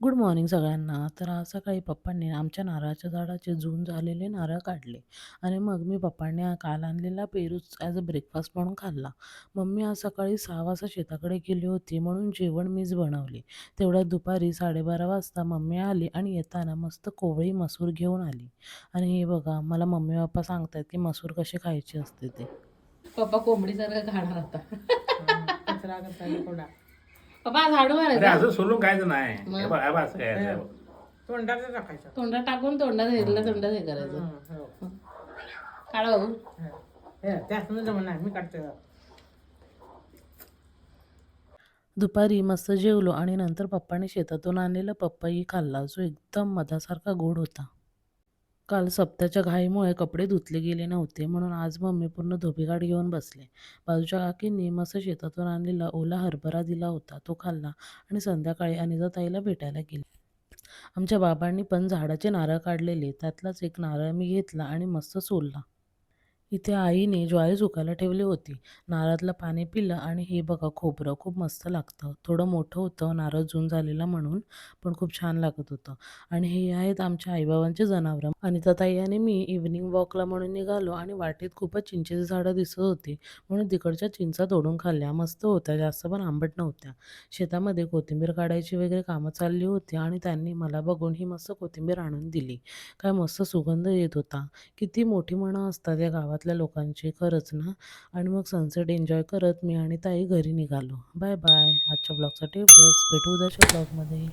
Good morning सगळ्यांना. तर आज सकाळी पप्पांनी आमच्या नारळाच्या झाडाचे जून झालेले नारळ काढले आणि मग मी पप्पांनी काल आणलेला पेरूच ॲज अ ब्रेकफास्ट म्हणून खाल्ला. मम्मी आज सकाळी 6 वाजता शेताकडे गेली होती म्हणून जेवण मीच बनवले. तेवढ्यात दुपारी 12:30 वाजता मम्मी आली आणि येताना मस्त कोवळी मसूर घेऊन आली. आणि हे बघा, मला मम्मी पप्पा सांगतायत की मसूर कशी खायची असते ते. पप्पा कोंबडीसारखं खाणार आता. कचरा कचरा कोडा पप्पा आज झाडू अरे मारायचा असं सोलून खायचं नाही. मग? हे बघ, हे बघ, असं खायचं, हे बघ. तोंडात टाकायचं. तोंडात टाकून तोंडात हेरलं तोंडात हे करायचं. हो. काढा भाऊ. त्यातून जमणार मी काढते. दुपारी मस्त जेवलो आणि नंतर पप्पांनी शेतातून आणलेला पपई खाल्ला, जो एकदम मधासारखा गोड होता. काल सप्त्याच्या घाईमुळे कपडे धुतले गेले नव्हते म्हणून आज मम्मी पूर्ण धोबीघाट घेऊन बसले. बाजूच्या काकींनी मस्त शेतातून आणलेला ओला हरभरा दिला होता, तो खाल्ला आणि संध्याकाळी अनिताताईला भेटायला गेले. आमच्या बाबांनी पण झाडाचे नारळ काढलेले, त्यातलाच एक नारळ मी घेतला आणि मस्त सोलला. इथे आईने ज्वारी सुकायला ठेवली होती. नारळातलं पाणी पिलं आणि हे बघा, खोबरं खूप मस्त लागतं. थोडं मोठं होतं नारळ जून झालेला म्हणून, पण खूप छान लागत होतं. आणि हे आहेत आमच्या आईबाबांचे जनावरं. अनिताताई आणि मी इव्हनिंग वॉकला म्हणून निघालो आणि वाटेत खूपच चिंचेची झाडं दिसत होती म्हणून तिकडच्या चिंचा तोडून खाल्ल्या. मस्त होत्या, जास्त पण आंबट नव्हत्या. शेतामध्ये कोथिंबीर काढायची वगैरे कामं चालली होती आणि त्यांनी मला बघून ही मस्त कोथिंबीर आणून दिली. काय मस्त सुगंध येत होता. किती मोठी मनं असतात या गावातल्या लोकांची, खरंच ना. आणि मग सनसेट एन्जॉय करत मी आणि ताई घरी निघालो. Bye bye. आजच्या ब्लॉगसाठी बस, भेटू उद्याच्या ब्लॉगमध्ये.